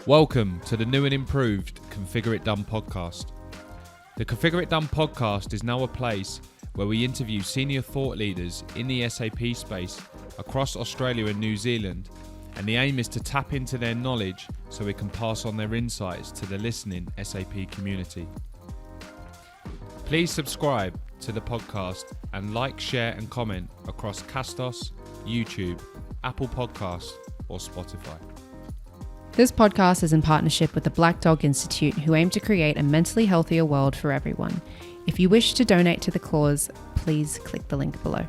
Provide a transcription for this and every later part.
Welcome to the new and improved ConfigureITDone Podcast. The ConfigureITDone Podcast is now a place where we interview senior thought leaders in the SAP space across Australia and New Zealand, and the aim is to tap into their knowledge so we can pass on their insights to the listening SAP community. Please subscribe to the podcast and like, share and comment across Castos, YouTube, Apple Podcasts or Spotify. This podcast is in partnership with the Black Dog Institute, who aim to create a mentally healthier world for everyone. If you wish to donate to the cause, please click the link below.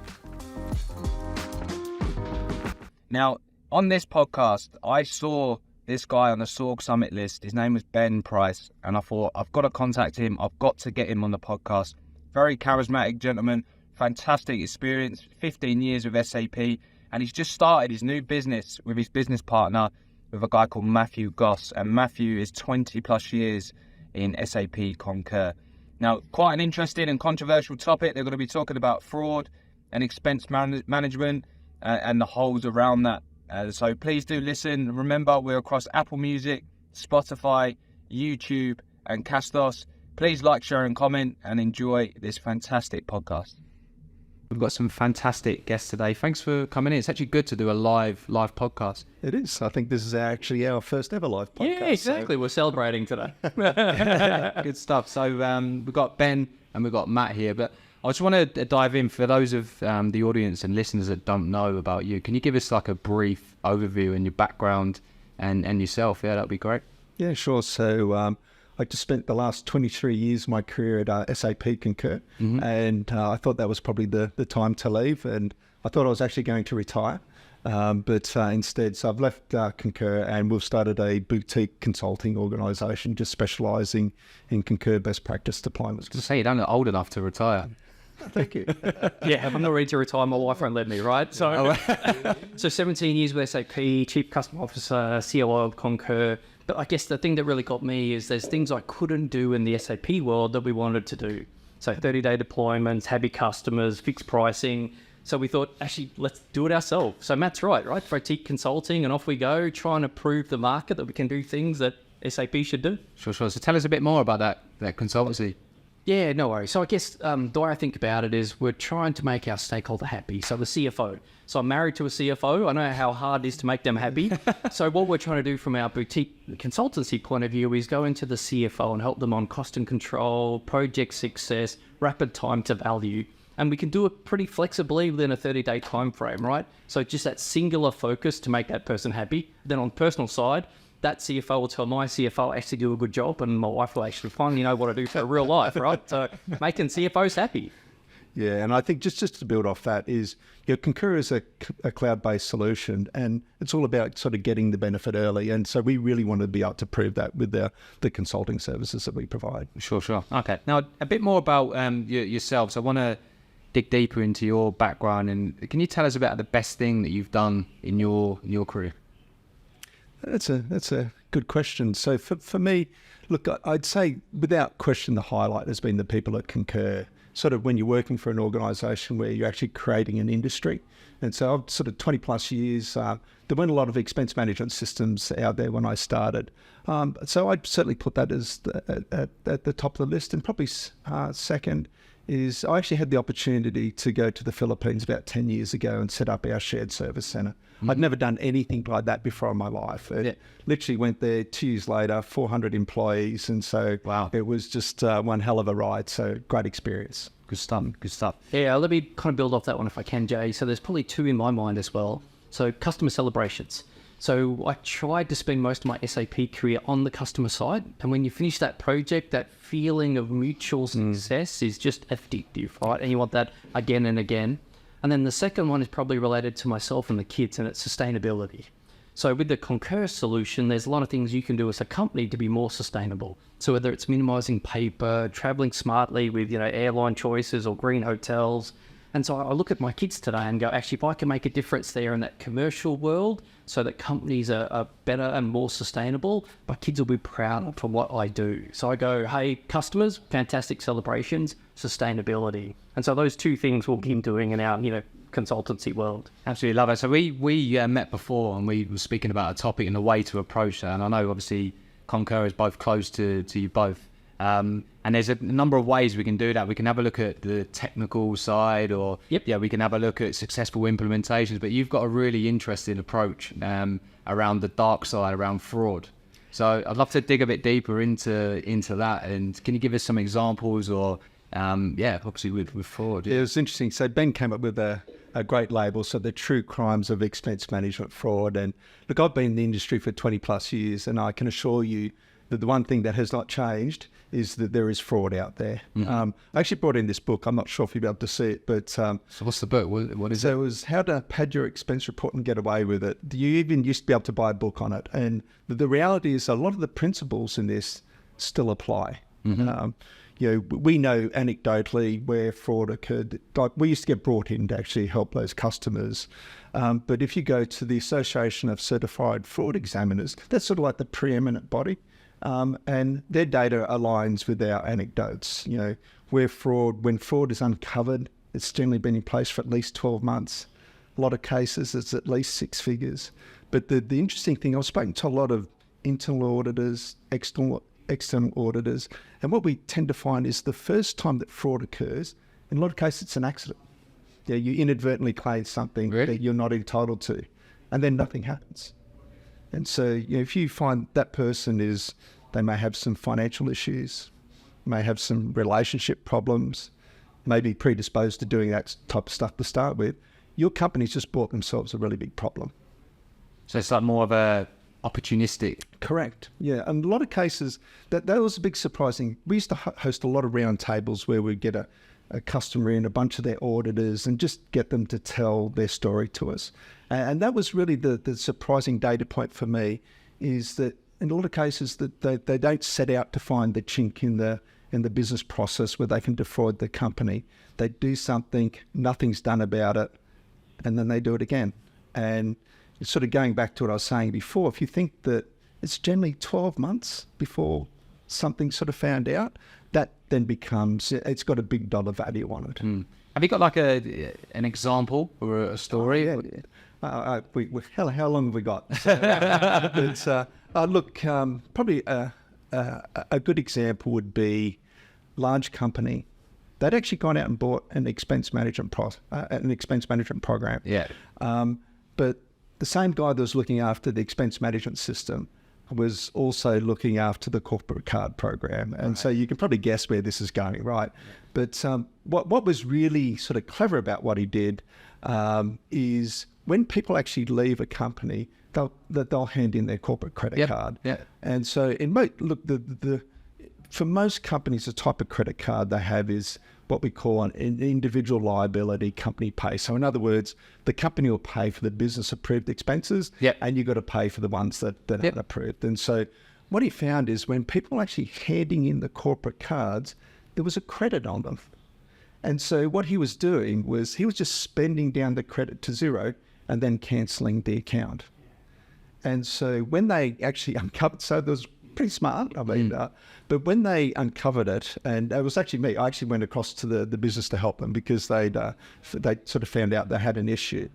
Now, on this podcast, I saw this guy on the SORG Summit list. His name was Ben Price, and I thought, I've got to contact him. I've got to get him on the podcast. Very charismatic gentleman, fantastic experience, 15 years with SAP, and he's just started his new business with his business partner, with a guy called Matthew Goss, and Matthew is 20 plus years in SAP Concur. Now, quite an interesting and controversial topic. They're going to be talking about fraud and expense management and the holes around that. So please do listen. Remember, we're across Apple Music, Spotify, YouTube and Castos. Please like, share and comment and enjoy this fantastic podcast. We've got some fantastic guests today. Thanks for coming in. It's actually good to do a live podcast. It is. I think this is actually our first ever live podcast. Yeah, exactly. So we're celebrating today. Good stuff. So we've got Ben and we've got Matt here. But I just want to dive in for those of the audience and listeners that don't know about you. Can you give us like a brief overview and your background and yourself? Yeah, that'd be great. Yeah, sure. So I just spent the last 23 years of my career at SAP Concur, and I thought that was probably the time to leave, and I thought I was actually going to retire, but instead, so I've left Concur, and we've started a boutique consulting organisation just specialising in Concur best practice deployments. Just say you don't look old enough to retire. Thank you. Yeah, I'm not ready to retire. My wife won't let me, right? So, so 17 years with SAP, Chief Customer Officer, COO of Concur. But I guess the thing that really got me is there's things I couldn't do in the SAP world that we wanted to do. So 30-day deployments, happy customers, fixed pricing. So we thought, actually, let's do it ourselves. So Matt's right? Boutique consulting, and off we go, trying to prove the market that we can do things that SAP should do. Sure. So tell us a bit more about that consultancy. Yeah, no worries. So I guess the way I think about it is we're trying to make our stakeholder happy. So the CFO. So I'm married to a CFO. I know how hard it is to make them happy. So what we're trying to do from our boutique consultancy point of view is go into the CFO and help them on cost and control, project success, rapid time to value. And we can do it pretty flexibly within a 30-day time frame, right? So just that singular focus to make that person happy. Then on the personal side, that CFO will tell my CFO actually do a good job, and my wife will actually finally know what to do for real life, right? So making CFOs happy. Yeah, and I think just to build off that is, Concur is a cloud-based solution, and it's all about sort of getting the benefit early. And so we really want to be able to prove that with the consulting services that we provide. Sure. Okay. Now, a bit more about yourselves. I want to dig deeper into your background, and can you tell us about the best thing that you've done in your career? That's a good question. So for me, look, I'd say without question the highlight has been the people at Concur. Sort of when you're working for an organisation where you're actually creating an industry. And so I've sort of 20 plus years, there weren't a lot of expense management systems out there when I started. So I'd certainly put that as at the top of the list. And probably second is I actually had the opportunity to go to the Philippines about 10 years ago and set up our shared service centre. I'd never done anything like that before in my life. Literally went there 2 years later, 400 employees. And so It was just one hell of a ride. So great experience. Good stuff. Yeah, let me kind of build off that one if I can, Jay. So there's probably two in my mind as well. So customer celebrations. So I tried to spend most of my SAP career on the customer side. And when you finish that project, that feeling of mutual success is just addictive, right? And you want that again and again. And then the second one is probably related to myself and the kids, and it's sustainability. So with the Concur solution, there's a lot of things you can do as a company to be more sustainable. So whether it's minimizing paper, traveling smartly with, airline choices or green hotels, And so I look at my kids today and go, actually, if I can make a difference there in that commercial world so that companies are better and more sustainable, my kids will be proud for what I do. So I go, hey, customers, fantastic celebrations, sustainability. And so those two things we'll keep doing in our, consultancy world. Absolutely love it. So we met before and we were speaking about a topic and a way to approach that. And I know obviously Concur is both close to you both. And there's a number of ways we can do that. We can have a look at the technical side, or we can have a look at successful implementations. But you've got a really interesting approach around the dark side, around fraud. So I'd love to dig a bit deeper into that. And can you give us some examples, or obviously with fraud? Yeah, it was interesting. So Ben came up with a great label, so the true crimes of expense management fraud. And look, I've been in the industry for 20 plus years, and I can assure you that the one thing that has not changed is that there is fraud out there. I actually brought in this book. I'm not sure if you'll be able to see it, but... so what's the book? What is it? So it was How to Pad Your Expense Report and Get Away with It. You even used to be able to buy a book on it. And the reality is a lot of the principles in this still apply. We know anecdotally where fraud occurred. Like, we used to get brought in to actually help those customers. But if you go to the Association of Certified Fraud Examiners, that's sort of like the preeminent body. And their data aligns with our anecdotes. When fraud is uncovered, it's generally been in place for at least 12 months. A lot of cases, it's at least 6 figures. But the interesting thing, I've spoken to a lot of internal auditors, external auditors, and what we tend to find is the first time that fraud occurs, in a lot of cases, it's an accident. You inadvertently claim something that you're not entitled to, and then nothing happens. And so, if you find that person they may have some financial issues, may have some relationship problems, may be predisposed to doing that type of stuff to start with, your company's just bought themselves a really big problem. So it's like more of a opportunistic. Correct. Yeah. And a lot of cases, that was a big surprising. We used to host a lot of round tables where we'd get a customer in, a bunch of their auditors, and just get them to tell their story to us. And that was really the surprising data point for me, is that in a lot of cases that they don't set out to find the chink in the business process where they can defraud the company. They do something, nothing's done about it, and then they do it again. And it's sort of going back to what I was saying before. If you think that it's generally 12 months before something's sort of found out, that then becomes, it's got a big dollar value on it. Have you got like an example or a story? How long have we got? Look, probably a good example would be large company. They'd actually gone out and bought an expense management program. Yeah. But the same guy that was looking after the expense management system was also looking after the corporate card program. And so you can probably guess where this is going, right? But what was really sort of clever about what he did is when people actually leave a company, they'll hand in their corporate credit card. Yeah. And so for most companies, the type of credit card they have is what we call an individual liability company pay. So in other words, the company will pay for the business approved expenses, and you've got to pay for the ones that aren't approved. And so what he found is when people were actually handing in the corporate cards, there was a credit on them. And so what he was doing was he was just spending down the credit to zero and then cancelling the account. And so when they actually uncovered, so there was pretty smart, I mean, but when they uncovered it, and it was actually me, I actually went across to the business to help them because they sort of found out they had an issue.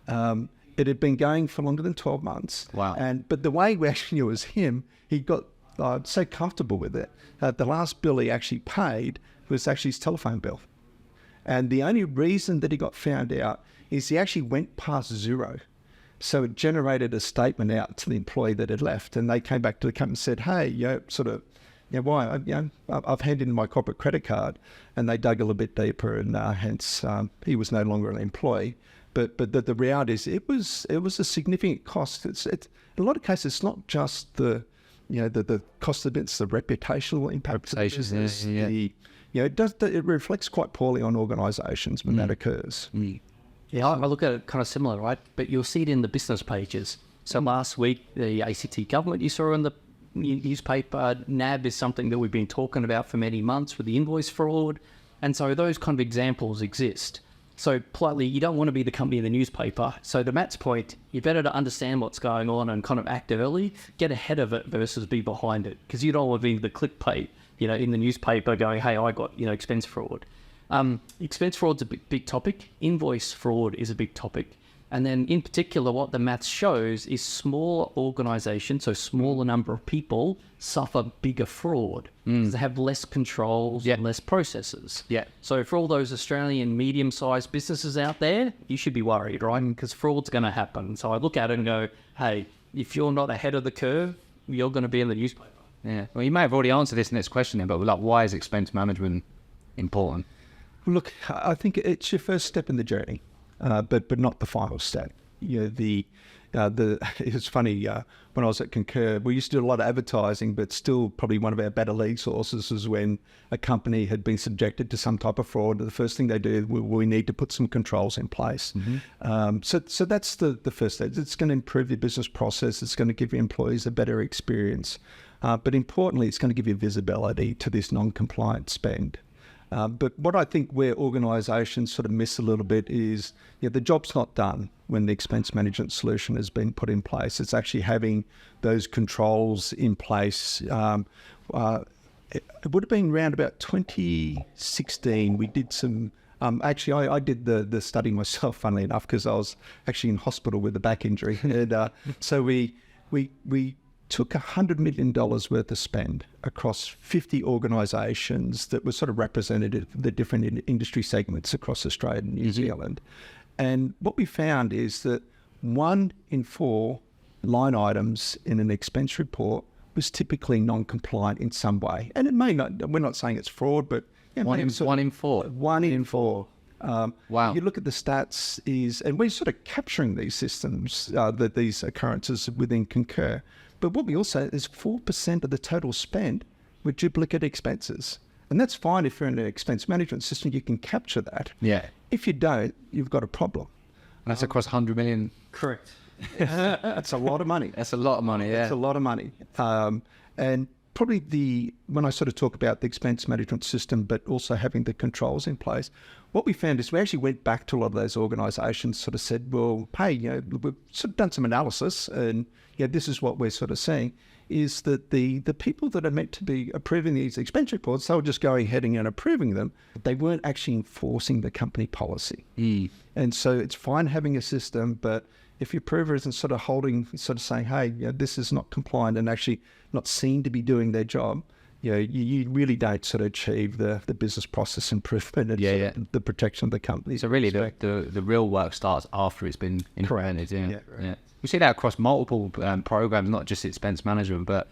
It had been going for longer than 12 months. Wow. But the way we actually knew it was him, he got so comfortable with it. The last bill he actually paid was actually his telephone bill. And the only reason that he got found out is he actually went past zero. So it generated a statement out to the employee that had left, and they came back to the company and said, "Hey, why? I've handed in my corporate credit card," and they dug a little bit deeper, and hence he was no longer an employee. But the reality is, it was a significant cost. It's in a lot of cases, it's not just the cost of it; it's the reputational impact. It reflects quite poorly on organisations when that occurs. Yeah, I look at it kind of similar, right? But you'll see it in the business pages. So last week, the ACT government you saw in the newspaper, NAB is something that we've been talking about for many months with the invoice fraud. And so those kind of examples exist. So politely, you don't want to be the company in the newspaper. So to Matt's point, you're better to understand what's going on and kind of act early, get ahead of it versus be behind it. Because you don't want to be the clickbait, in the newspaper going, hey, I got, expense fraud. Expense fraud's a big topic. Invoice fraud is a big topic. And then in particular, what the maths shows is smaller organizations, so smaller number of people, suffer bigger fraud because they have less controls and less processes. Yeah. So for all those Australian medium-sized businesses out there, you should be worried, right? Because fraud's going to happen. So I look at it and go, hey, if you're not ahead of the curve, you're going to be in the newspaper. Yeah. Well, you may have already answered this next question, but why is expense management important? Look, I think it's your first step in the journey. But not the final step. It's funny, when I was at Concur, we used to do a lot of advertising, but still probably one of our better lead sources is when a company had been subjected to some type of fraud. The first thing they do, we need to put some controls in place. So that's the first step. It's going to improve your business process. It's going to give your employees a better experience. But importantly, it's going to give you visibility to this non-compliant spend. But what I think where organisations sort of miss a little bit is the job's not done when the expense management solution has been put in place. It's actually having those controls in place. It would have been around about 2016. We did some. Actually, I did the study myself, funnily enough, because I was actually in hospital with a back injury, and so we took $100 million worth of spend across 50 organisations that were sort of representative of the different industry segments across Australia and New Zealand. And what we found is that 1 in 4 line items in an expense report was typically non-compliant in some way. And it may not, we're not saying it's fraud, but... One in 4? 1 in 4. Wow. You look at the stats and we're sort of capturing these systems, these occurrences within Concur. But what we also is 4% of the total spend with duplicate expenses. And that's fine if you're in an expense management system, you can capture that. Yeah. If you don't, you've got a problem. And that's across 100 million. Correct. That's a lot of money. That's a lot of money, yeah. That's a lot of money. And probably when I sort of talk about the expense management system, but also having the controls in place, what we found is we actually went back to a lot of those organisations, sort of said, well, hey, we've sort of done some analysis and this is what we're sort of seeing, is that the people that are meant to be approving these expense reports, they were just going ahead and approving them, but they weren't actually enforcing the company policy. And so it's fine having a system, but if your approver isn't sort of saying, hey, this is not compliant and actually not seen to be doing their job, you really don't sort of achieve the business process improvement and the protection of the company. So really the real work starts after it's been implemented. Correct. Yeah. We see that across multiple programs, not just expense management, but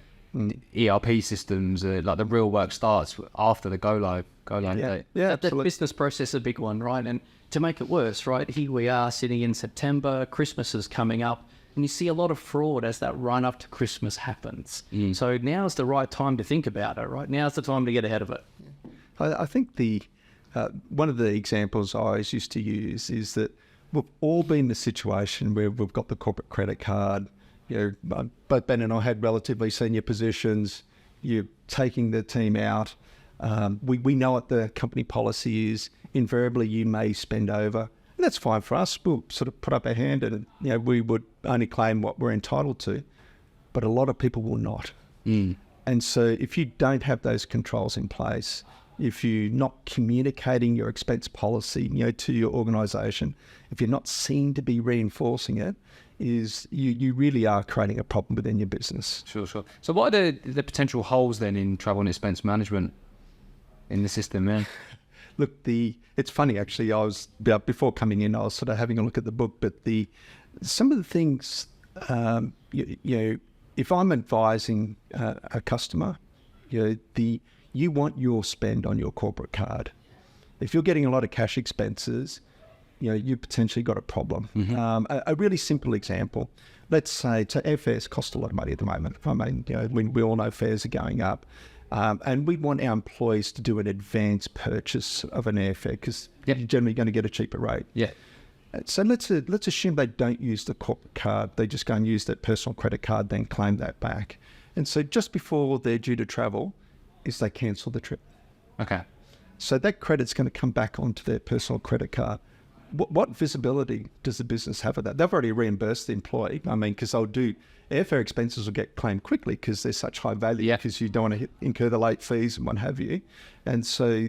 ERP systems. Like the real work starts after the go live date. Yeah, that business process is a big one, right? And to make it worse, right, here we are sitting in September, Christmas is coming up, and you see a lot of fraud as that run up to Christmas happens. So now's the right time to think about it, right? Now's the time to get ahead of it. I think one of the examples I always used to use is that we've all been in the situation where we've got the corporate credit card. Both Ben and I had relatively senior positions. You're taking the team out. We know what the company policy is. Invariably, you may spend over. And that's fine for us. We'll sort of put up our hand and we would only claim what we're entitled to. But a lot of people will not. And so if you don't have those controls in place, if you're not communicating your expense policy, to your organisation, if you're not seen to be reinforcing it, you really are creating a problem within your business. Sure. So what are the potential holes then in travel and expense management in the system, man? Look, it's funny actually. Before coming in, I was sort of having a look at the book, but some of the things, if I'm advising a customer, you want your spend on your corporate card. If you're getting a lot of cash expenses, you potentially got a problem. A really simple example, let's say, airfares cost a lot of money at the moment. I mean, we all know fares are going up. And we want our employees to do an advance purchase of an airfare because you're generally going to get a cheaper rate. Yeah. So let's assume they don't use the corporate card. They just go and use that personal credit card, then claim that back. And so just before they're due to travel is they cancel the trip. Okay. So that credit's going to come back onto their personal credit card. what visibility does the business have of that? They've already reimbursed the employee. I mean, because they'll do airfare expenses will get claimed quickly because they're such high value, because you don't want to incur the late fees and what have you. And so,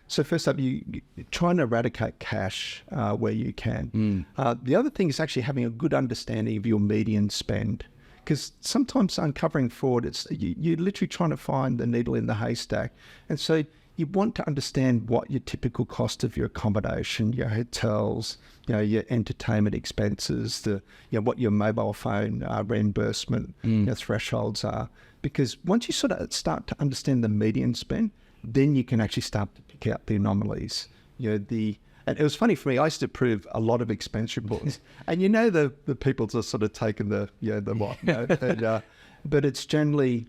so first up, you trying to eradicate cash where you can. The other thing is actually having a good understanding of your median spend. Because sometimes uncovering fraud, you're literally trying to find the needle in the haystack. And so you want to understand what your typical cost of your accommodation, your hotels, your entertainment expenses, what your mobile phone reimbursement thresholds are. Because once you sort of start to understand the median spend, then you can actually start to pick out the anomalies. And it was funny for me. I used to approve a lot of expense reports, and the people just sort of taken the lot, but it's generally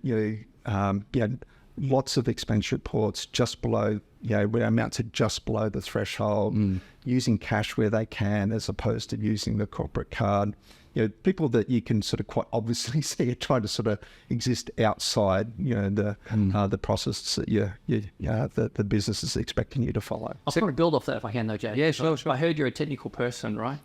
lots of expense reports just below, where amounts are just below the threshold, using cash where they can as opposed to using the corporate card. People that you can sort of quite obviously see are trying to sort of exist outside, the process that the business is expecting you to follow. I'll sort of build off that if I can, though, Jay. Yeah, sure. I heard you're a technical person, right?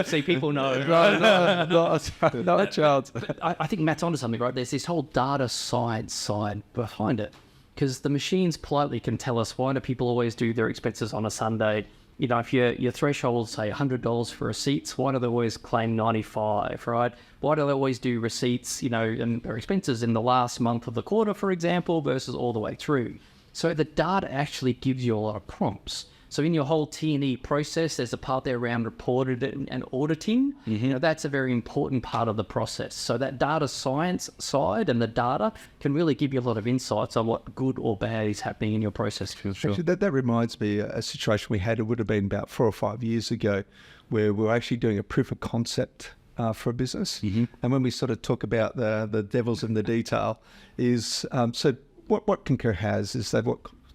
See, people know. Not a chance. I think Matt's onto something, right? There's this whole data side behind it, because the machines politely can tell us, why do people always do their expenses on a Sunday? If your threshold, say $100 for receipts, why do they always claim 95, right? Why do they always do receipts, and their expenses in the last month of the quarter, for example, versus all the way through? So the data actually gives you a lot of prompts. So in your whole T&E process, there's a part there around reported and auditing. That's a very important part of the process. So that data science side and the data can really give you a lot of insights on what good or bad is happening in your process. Sure. Actually, that reminds me a situation we had. It would have been about 4 or 5 years ago, where we were actually doing a proof of concept for a business. And when we sort of talk about the devil's in the detail, is so what Concur has is they've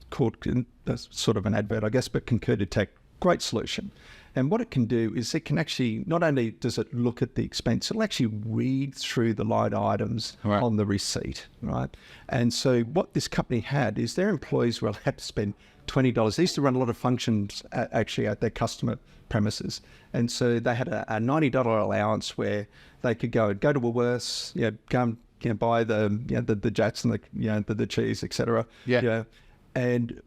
called sort of an advert, I guess, but Concur Detect, great solution. And what it can do is it can actually, not only does it look at the expense, it'll actually read through the line items on the receipt, right? And so what this company had is their employees were allowed to spend $20. They used to run a lot of functions at their customer premises. And so they had a $90 allowance where they could go to Woolworths, go and buy the jats and the cheese, etc. And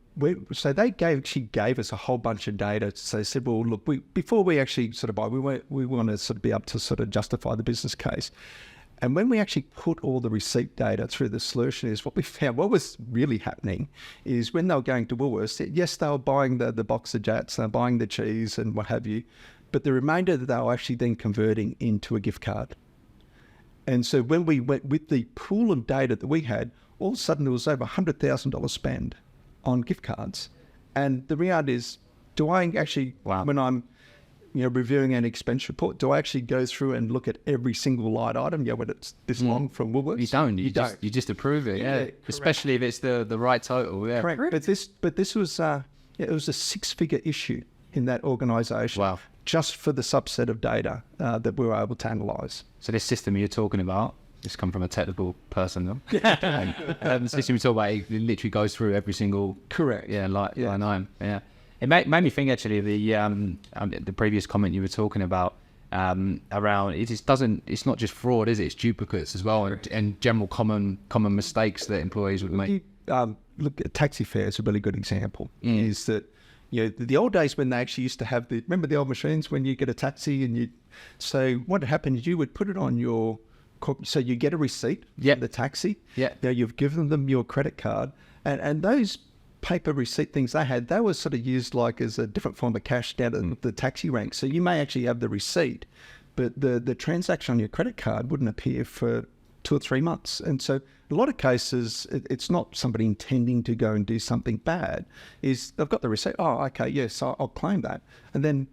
so they actually gave us a whole bunch of data. So they said, well, look, before we actually sort of buy, we want to sort of be able to sort of justify the business case. And when we actually put all the receipt data through the solution, is what we found, what was really happening is when they were going to Woolworths, yes, they were buying the box of jats, they were buying the cheese and what have you, but the remainder that they were actually then converting into a gift card. And so when we went with the pool of data that we had, all of a sudden there was over $100,000 spent on gift cards. And the reality is, do I actually, when I'm reviewing an expense report, do I actually go through and look at every single line item, when it's this long from Woolworths? You don't. You just approve it, especially if it's the right total. Correct. But this was it was a 6-figure issue in that organisation, just for the subset of data that we were able to analyse. So this system you're talking about, this come from a technical person, though. The system we talk about, it literally goes through every single line item. Yeah, it made me think actually the previous comment you were talking about around it's not just fraud, is it? It's duplicates as well, and general common mistakes that employees would make. Look, taxi fare is a really good example. Is that the old days when they actually used to have remember the old machines when you get a taxi and so what happened is you would put it on your. So you get a receipt from the taxi. Now you've given them your credit card, and those paper receipt things they were sort of used like as a different form of cash down at the taxi rank. So you may actually have the receipt, but the transaction on your credit card wouldn't appear for 2 or 3 months. And so a lot of cases, it's not somebody intending to go and do something bad. Is they've got the receipt. Oh, okay, yes, I'll claim that, and then.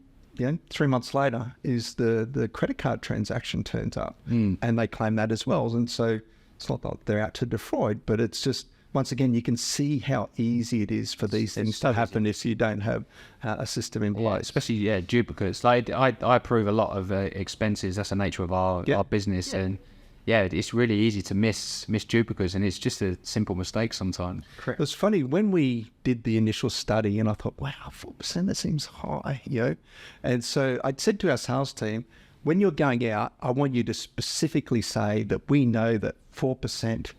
3 months later is the credit card transaction turns up and they claim that as well. And so it's not that they're out to defraud, but it's just, once again, you can see how easy it is for these things to happen if you don't have a system in place. Especially, duplicates. Like I approve a lot of expenses. That's the nature of our business. And yeah, it's really easy to miss duplicates, and it's just a simple mistake sometimes. Correct. It's funny, when we did the initial study, and I thought, wow, 4%, that seems high, And so I said to our sales team, when you're going out, I want you to specifically say that we know that 4%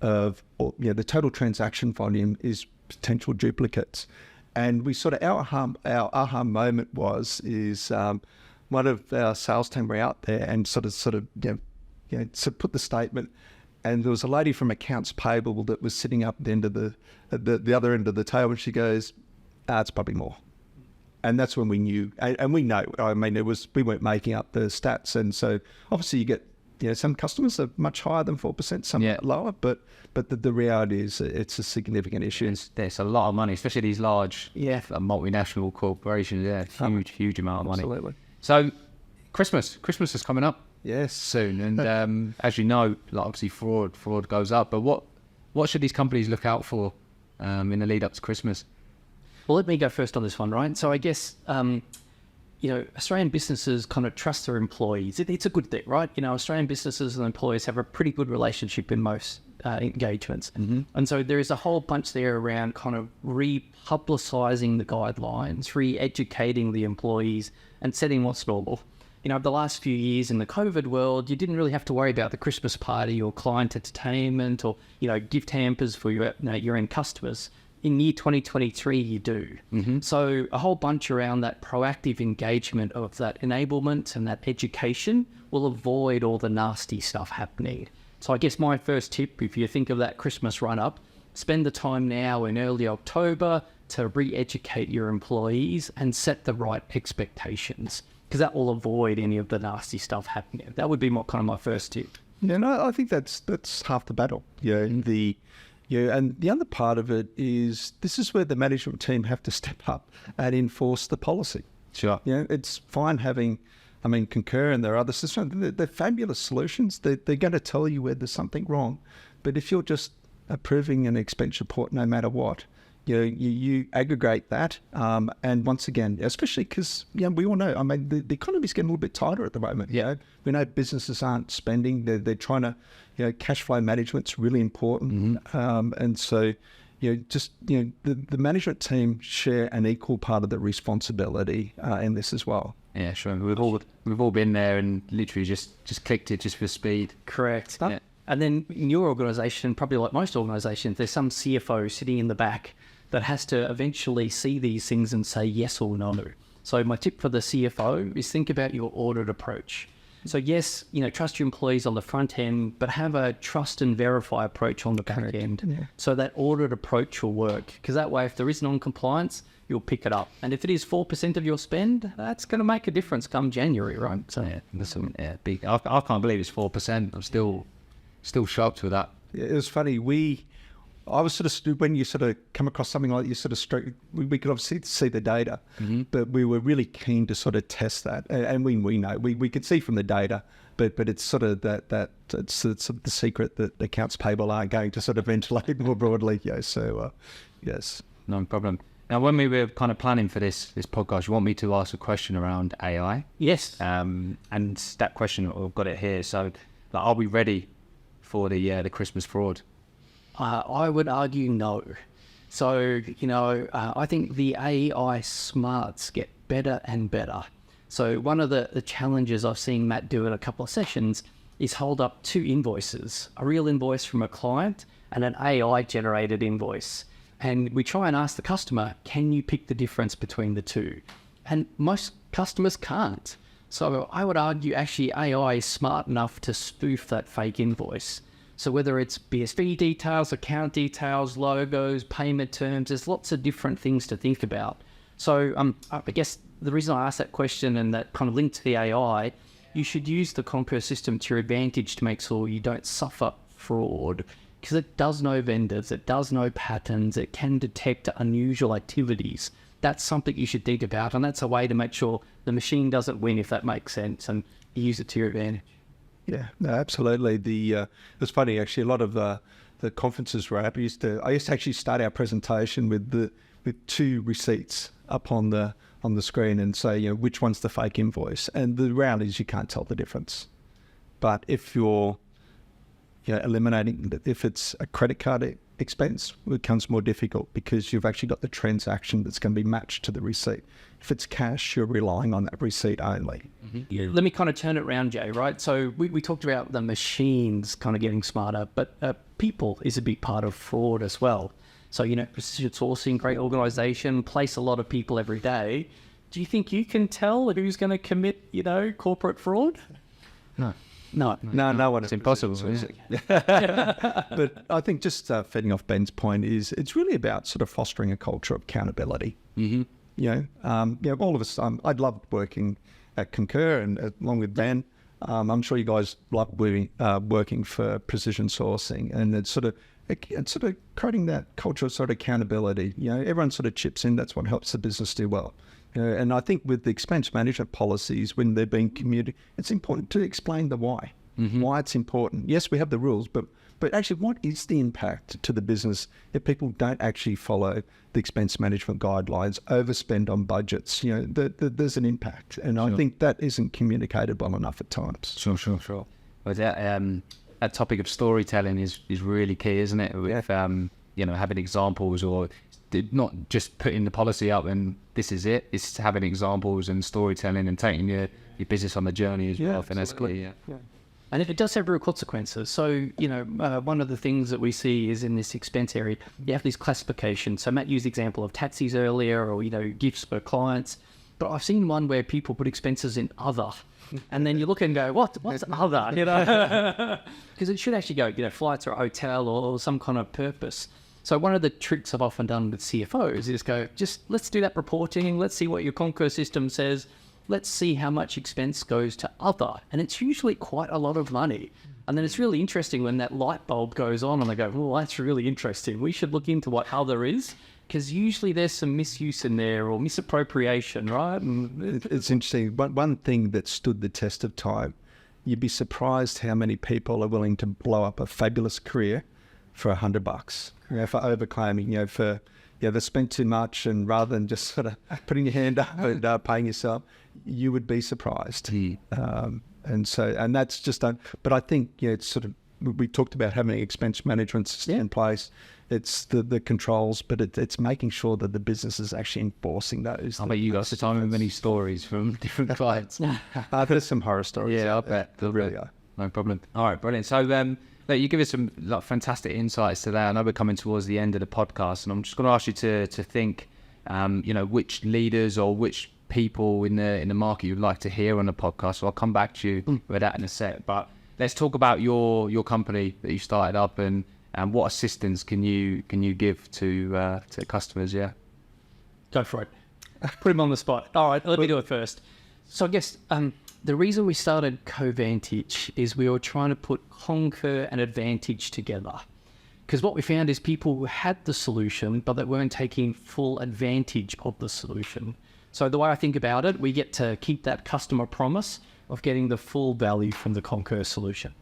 of the total transaction volume is potential duplicates. And we sort of, our aha moment is one of our sales team were out there and sort of so put the statement, and there was a lady from accounts payable that was sitting up at the end of the other end of the table, and she goes, it's probably more. And that's when we knew, and we know, I mean, we weren't making up the stats. And so obviously you get, some customers are much higher than 4%, some are lower, but the reality is it's a significant issue. There's a lot of money, especially these large multinational corporations. Huge amount of money. Absolutely. So Christmas is coming up. Yes. Soon. And as you know, obviously fraud goes up, but what should these companies look out for in the lead up to Christmas? Well, let me go first on this one, right? So I guess, Australian businesses kind of trust their employees. It's a good thing, right? Australian businesses and employees have a pretty good relationship in most engagements. Mm-hmm. And so there is a whole bunch there around kind of republicising the guidelines, re-educating the employees and setting what's normal. The last few years in the COVID world, you didn't really have to worry about the Christmas party or client entertainment or, gift hampers for your end customers. In year 2023, you do. Mm-hmm. So a whole bunch around that proactive engagement of that enablement and that education will avoid all the nasty stuff happening. So I guess my first tip, if you think of that Christmas run-up, spend the time now in early October to re-educate your employees and set the right expectations, because that will avoid any of the nasty stuff happening. That would be my first tip. Yeah, no, I think that's half the battle. And the other part of it is this is where the management team have to step up and enforce the policy. Sure. It's fine having, Concur and their other systems. They're fabulous solutions. They're going to tell you where there's something wrong. But if you're just approving an expense report no matter what, you aggregate that. And once again, especially because we all know, the economy's getting a little bit tighter at the moment. We know businesses aren't spending. They're trying to, cash flow management's really important. Mm-hmm. And so, the management team share an equal part of the responsibility in this as well. Yeah, sure. We've all been there and literally just clicked it just for speed. Correct. Yeah. And then in your organisation, probably like most organisations, there's some CFO sitting in the back that has to eventually see these things and say yes or no. So my tip for the CFO is think about your audit approach. So yes, trust your employees on the front end, but have a trust and verify approach on the back end. Yeah. So that audit approach will work, because that way, if there is non-compliance, you'll pick it up. And if it is 4% of your spend, that's going to make a difference come January, right? So big. I can't believe it's 4%. I'm still shocked with that. Yeah, it was funny. I was when you sort of come across something like that, we could obviously see the data, mm-hmm. but we were really keen to sort of test that. And we know, we could see from the data, but it's sort of that it's sort of the secret that accounts payable aren't going to sort of ventilate more broadly. So, yes. No problem. Now, when we were kind of planning for this podcast, you want me to ask a question around AI? Yes. And that question, I've got it here. So, are we ready for the Christmas fraud? I would argue no. So, I think the AI smarts get better and better. So one of the challenges I've seen Matt do in a couple of sessions is hold up two invoices, a real invoice from a client and an AI-generated invoice. And we try and ask the customer, can you pick the difference between the two? And most customers can't. So I would argue actually AI is smart enough to spoof that fake invoice. So whether it's BSV details, account details, logos, payment terms, there's lots of different things to think about. So I guess the reason I asked that question and that kind of link to the AI, you should use the Concur system to your advantage to make sure you don't suffer fraud, because it does know vendors, it does know patterns, it can detect unusual activities. That's something you should think about, and that's a way to make sure the machine doesn't win, if that makes sense, and you use it to your advantage. Yeah, no, absolutely. It was funny actually. A lot of the conferences we're at, I used to actually start our presentation with two receipts up on the screen and say, which one's the fake invoice. And the reality is you can't tell the difference. But if you're eliminating that. If it's a credit card expense, it becomes more difficult because you've actually got the transaction that's going to be matched to the receipt. If it's cash, you're relying on that receipt only. Mm-hmm. Let me kind of turn it around, Jay, right? So we talked about the machines kind of getting smarter, but people is a big part of fraud as well. So, precision sourcing, great organization, place a lot of people every day. Do you think you can tell who's going to commit, corporate fraud? No. No one. It's impossible, isn't it? But I think just feeding off Ben's point is it's really about sort of fostering a culture of accountability. Mm-hmm. All of us. I'd loved working at Concur and along with Ben. I'm sure you guys love working for precision sourcing, and it's sort of creating that culture of sort of accountability. Everyone sort of chips in. That's what helps the business do well. And I think with the expense management policies, when they're being communicated, it's important to explain the why. Mm-hmm. Why it's important. Yes, we have the rules, but actually, what is the impact to the business if people don't actually follow the expense management guidelines, overspend on budgets? There's an impact, and I think that isn't communicated well enough at times. Sure. Well, that topic of storytelling is really key, isn't it? With having examples, or not just putting the policy up and this is it. It's having examples and storytelling and taking your business on the journey as well. I think that's clear. Yeah. And it does have real consequences. So, one of the things that we see is in this expense area, you have these classifications. So Matt used the example of taxis earlier, or, gifts for clients. But I've seen one where people put expenses in other. And then you look and go, what's other? Because it should actually go, flights or a hotel or some kind of purpose. So one of the tricks I've often done with CFOs is let's do that reporting. Let's see what your Concur system says. Let's see how much expense goes to other. And it's usually quite a lot of money. And then it's really interesting when that light bulb goes on and they go, well, that's really interesting. We should look into what other is, because usually there's some misuse in there or misappropriation, right? It's interesting. One thing that stood the test of time, you'd be surprised how many people are willing to blow up a fabulous career for $100, for overclaiming, they spent too much, and rather than just sort of putting your hand up and paying yourself, you would be surprised. And that's just but I think, it's sort of, we talked about having an expense management system in place. It's the controls, but it's making sure that the business is actually enforcing those. I bet you got so many stories from different clients. There's some horror stories. Yeah, I bet. There really are. No problem. All right, brilliant. So, you give us some fantastic insights today. I know we're coming towards the end of the podcast, and I'm just going to ask you to think, which leaders or which people in the market you'd like to hear on the podcast. So I'll come back to you with that in a sec. But let's talk about your company that you started up, and what assistance can you give to customers? Yeah, go for it. Put him on the spot. All right, let me do it first. So I guess the reason we started Covantage is we were trying to put Concur and Advantage together. Because what we found is people had the solution, but they weren't taking full advantage of the solution. So the way I think about it, we get to keep that customer promise of getting the full value from the Concur solution.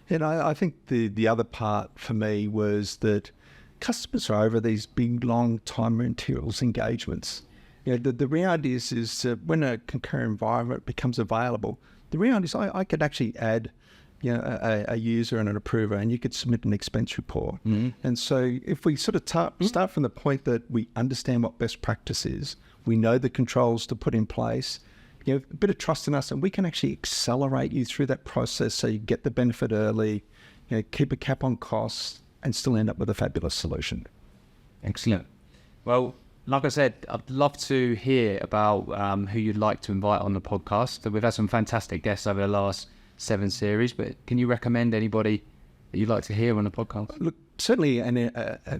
And I think the other part for me was that customers are over these big, long time and materials engagements. The reality is when a Concur environment becomes available, the reality is I could actually add a user and an approver, and you could submit an expense report. Mm-hmm. And so if we sort of start from the point that we understand what best practice is, we know the controls to put in place, a bit of trust in us, and we can actually accelerate you through that process so you get the benefit early, keep a cap on costs, and still end up with a fabulous solution. Excellent. Well, like I said, I'd love to hear about who you'd like to invite on the podcast. We've had some fantastic guests over the last 7 series, but can you recommend anybody that you'd like to hear on the podcast? Look, certainly, and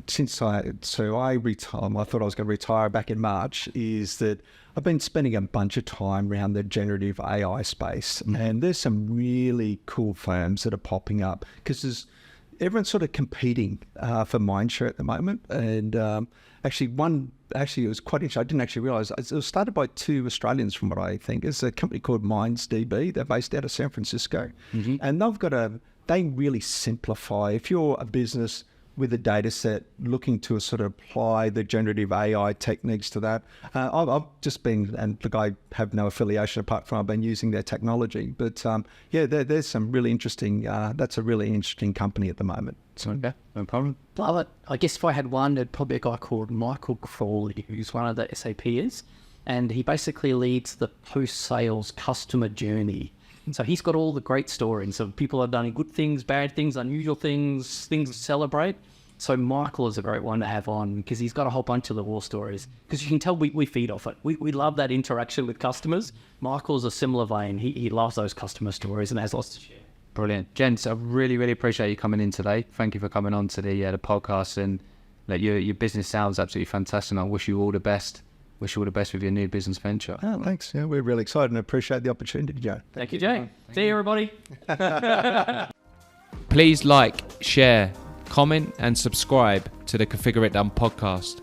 since I retired, I thought I was going to retire back in March, is that I've been spending a bunch of time around the generative AI space, and there's some really cool firms that are popping up because everyone's sort of competing for mindshare at the moment. And actually, it was quite interesting. I didn't actually realise it was started by 2 Australians, from what I think. It's a company called MindsDB. They're based out of San Francisco, and they really simplify. If you're a business, with a data set, looking to sort of apply the generative AI techniques to that. I've just been, and look, I have no affiliation apart from I've been using their technology. But there's some really interesting, that's a really interesting company at the moment. So, Okay, no problem. Love it. I guess if I had one, it'd probably be a guy called Michael Crawley, who's one of the SAPers. And he basically leads the post-sales customer journey. So he's got all the great stories of people have done good things, bad things, unusual things, things to celebrate. So Michael is a great one to have on because he's got a whole bunch of the war stories. Because you can tell we feed off it. We love that interaction with customers. Michael's a similar vein. He loves those customer stories and has lots to share. Brilliant. Gents, I really, really appreciate you coming in today. Thank you for coming on to the podcast, and your business sounds absolutely fantastic. I wish you all the best. Wish you all the best with your new business venture. Oh, thanks. Yeah, we're really excited and appreciate the opportunity, Joe. Thank you, Jay. See you, everybody. Please like, share, comment and subscribe to the Configure It Done podcast.